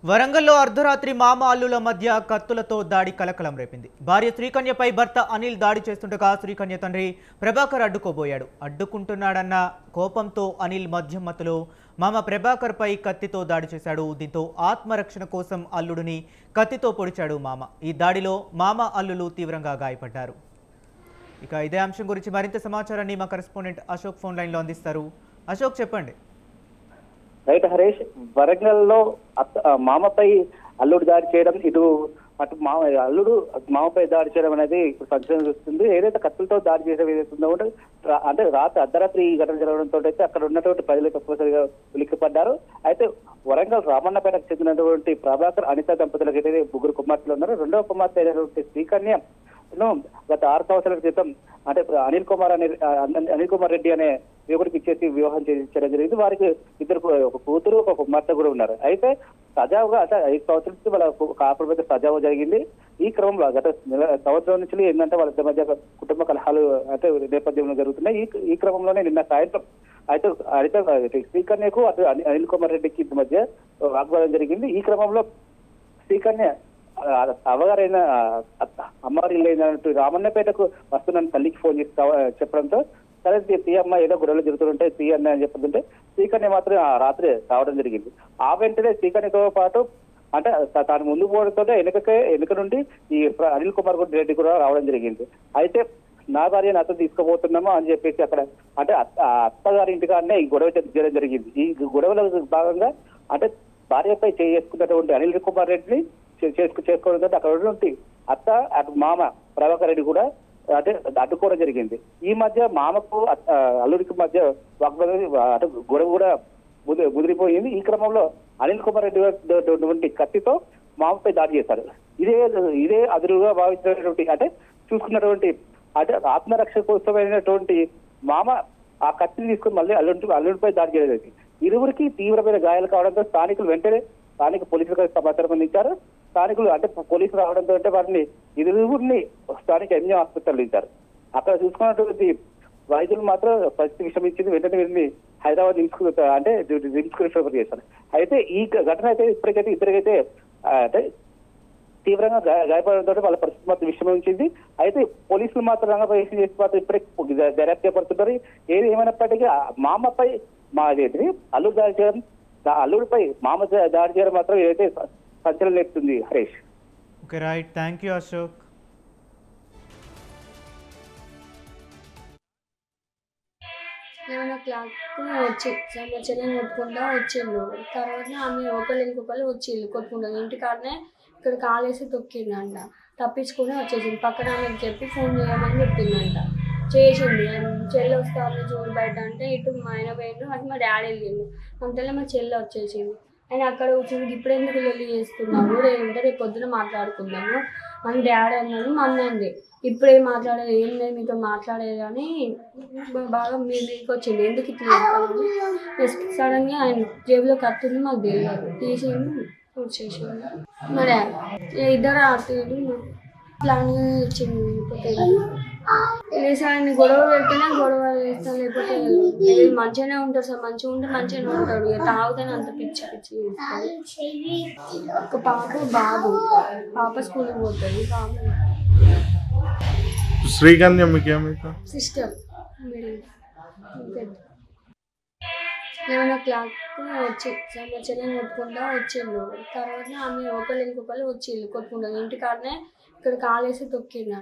వరంగల్లో అర్ధరాత్రి మామ అల్లుల మధ్య కత్తులతో దాడి కలకలం రేపింది. భార్య శ్రీకన్యపై భర్త అనిల్ దాడి చేస్తుండగా శ్రీకన్య తండ్రి ప్రభాకర్ అడ్డుకోబోయాడు. అడ్డుకుంటున్నాడన్న కోపంతో అనిల్ మధ్యమత్తులో మామ ప్రభాకర్పై కత్తితో దాడి చేశాడు. దీంతో ఆత్మరక్షణ కోసం అల్లుడిని కత్తితో పొడిచాడు మామ. ఈ దాడిలో మామ అల్లులు తీవ్రంగా గాయపడ్డారు. ఇక ఇదే అంశం గురించి మరింత సమాచారాన్ని మా కరెస్పాండెంట్ అశోక్ ఫోన్ లైన్లో అందిస్తారు. అశోక్, చెప్పండి. రైట్ హరీష్, వరంగల్లో మామపై అల్లుడు దాడి చేయడం, ఇటు అటు అల్లుడు మామపై దాడి చేయడం అనేది ఇప్పుడు సంచలనం చూస్తుంది. ఏదైతే కత్తులతో దాడి చేయడం ఏదైతుందో అంటే అర్ధరాత్రి ఈ ఘటన జరగడంతో అయితే అక్కడ ఉన్నటువంటి ప్రజలు తప్పనిసరిగా ఉలిక్కిపడ్డారు. అయితే వరంగల్ రామన్నపేటకు చెందినటువంటి ప్రభాకర్ అనిత దంపతులకు అయితే ముగ్గురు కుమార్తెలు ఉన్నారు. రెండవ కుమార్తె అయినటువంటి శ్రీకన్య గత 6 సంవత్సరాల క్రితం అంటే అనిల్ కుమార్ రెడ్డి అనే యువకుడికి ఇచ్చేసి వివాహం చేయడం జరిగింది. వారికి ఒక కూతురు ఒక కుమార్తె కూడా ఉన్నారు. అయితే సజావుగా అంటే 5 సంవత్సరాల నుంచి వాళ్ళ కాపురం సజావుగా జరిగింది. ఈ క్రమంలో గత సంవత్సరం నుంచి ఏంటంటే వాళ్ళ మధ్య కుటుంబ కలహాలు అంటే నేపథ్యంలో జరుగుతున్నాయి. ఈ క్రమంలోనే నిన్న సాయంత్రం అయితే శ్రీకన్యకు అటు అనిల్ కుమార్ రెడ్డికి మధ్య వాగ్వాదం జరిగింది. ఈ క్రమంలో శ్రీకన్య అమ్మగారైన అమ్మగారి ఇల్లు రామన్నపేటకు వస్తున్నాను తల్లికి ఫోన్ చేసి చెప్పడంతో సరే తీయమ్మ ఏదో గొడవలు జరుగుతుంటే తీయన్న అని చెప్తుంటే శ్రీకన్య మాత్రం రాత్రి రావడం జరిగింది. ఆ వెంటనే శ్రీకన్యతో పాటు అంటే తాను ముందుకు పోవడంతో వెనుక నుండి ఈ అనిల్ కుమార్ రెడ్డి కూడా రావడం జరిగింది. అయితే నా భార్య నాతో తీసుకుపోతున్నామా అని చెప్పేసి అక్కడ అంటే అత్తగారి ఇంటికాడనే ఈ గొడవ చేయడం జరిగింది. ఈ గొడవలో భాగంగా అంటే భార్యపై చేసుకున్నటువంటి అనిల్ కుమార్ రెడ్డిని చేసుకోవడంతో అక్కడ ఉన్నటువంటి అత్త అటు మామ ప్రభాకర్ రెడ్డి కూడా అంటే అడ్డుకోవడం జరిగింది. ఈ మధ్య మామకు అల్లుడికి మధ్య వాగ్వాదం అటు గొడవ కూడా ముదిరిపోయింది. ఈ క్రమంలో అనిల్ కుమార్ రెడ్డి కత్తితో మామపై దాడి చేశారు. ఇదే అదురుగా భావించినటువంటి అంటే చూసుకున్నటువంటి అంటే ఆత్మరక్షణ కోసమైనటువంటి మామ ఆ కత్తిని తీసుకుని మళ్ళీ అల్లుడిపై దాడి చేయలేదు. ఇరువురికి తీవ్రమైన గాయాలు కావడంతో స్థానిక పోలీసులకు సమాచారం అందించారు. స్థానికులు అంటే పోలీసులు రావడంతో వారిని ఇరువురిని స్థానిక ఎంజీ ఆసుపత్రులు ఇచ్చారు. అక్కడ చూసుకున్నటువంటి వైద్యులు మాత్రం పరిస్థితి విషమించింది. వెంటనే వీరిని హైదరాబాద్ అంటే రిమ్స్కు రిఫర్ చేశారు. అయితే ఈ ఘటన అయితే ఇద్దరికైతే అంటే తీవ్రంగా గాయపడడంతో వాళ్ళ పరిస్థితి మాత్రం విషమించింది. అయితే పోలీసులు మాత్రం రంగప్రవేశం చేసి మాత్రం ఇప్పటికే దర్యాప్తు చేపడుతున్నారు. ఏది ఏమైనప్పటికీ మామపై అల్లుడు దాడి చేయడం అల్లుడిపై మామ దాడి చేయడం మాత్రం ఏదైతే సంచలనం లేపుతుంది. Harish. Okay, right. Thank you Ashok. 11 o'clock వచ్చి మా చెల్లెని కొట్టుకుంటా వచ్చిండు. తర్వాత ఆమె ఒకళ్ళు ఇంకొకళ్ళు వచ్చిండు కొట్టుకుంటారు. ఇంటికాడనే ఇక్కడ కాలేసి తొక్కిందంట. తప్పించుకొని వచ్చేసింది. పక్కన ఆమెకు చెప్పి ఫోన్ చేయమని చెప్పిందంట. చేసింది. చెల్లి వస్తారు జోరు బయట అంటే ఇటు మా ఆయన పోయిండు, అటు మా డాడీ వెళ్ళిండు. అంతలో మా చెల్లి వచ్చేసింది. ఆయన అక్కడ కూర్చొని ఇప్పుడు ఎందుకు లొల్లి చేస్తున్నాము, రేపు పొద్దున మాట్లాడుకుందాము అని డాడీ అన్నాడు. మా అన్న అంది ఇప్పుడేం మాట్లాడేది, ఏం లేదు మీతో మాట్లాడేది అని బాగా మీకు వచ్చింది. ఎందుకు ఇట్లా చెప్తామని సడన్గా ఆయన జేబులో కత్తుంది, మాకు తెలియదు. తీసిండు వచ్చేసిండు. మా డాడీ ఇద్దరు ఆడుతుంది ప్లాన్ ఇచ్చింది. లేసాన్ని గొడవ పెడితేనే గొడవ చేస్తాను, లేకపోతే మంచిగానే ఉంటాడు సార్. మంచిగా ఉంటే మంచిగానే ఉంటాడు. ఇక తాగుతానే అంత పిచ్చి చేస్తాడు. ఒక బాబు పాప స్కూల్కి పోతుంది. బాబు శ్రీకన్య మీకేమైతే సిస్టర్ మిడిల్ 11 o'clock వచ్చి మా చెల్లెని కొట్టుకుంటా వచ్చిండు. తర్వాత ఆమె ఒకళ్ళు ఇంకొకళ్ళు వచ్చిండు కొట్టుకుంటారు. ఇంటికాడనే ఇక్కడ కాలేసి తొక్కిండు.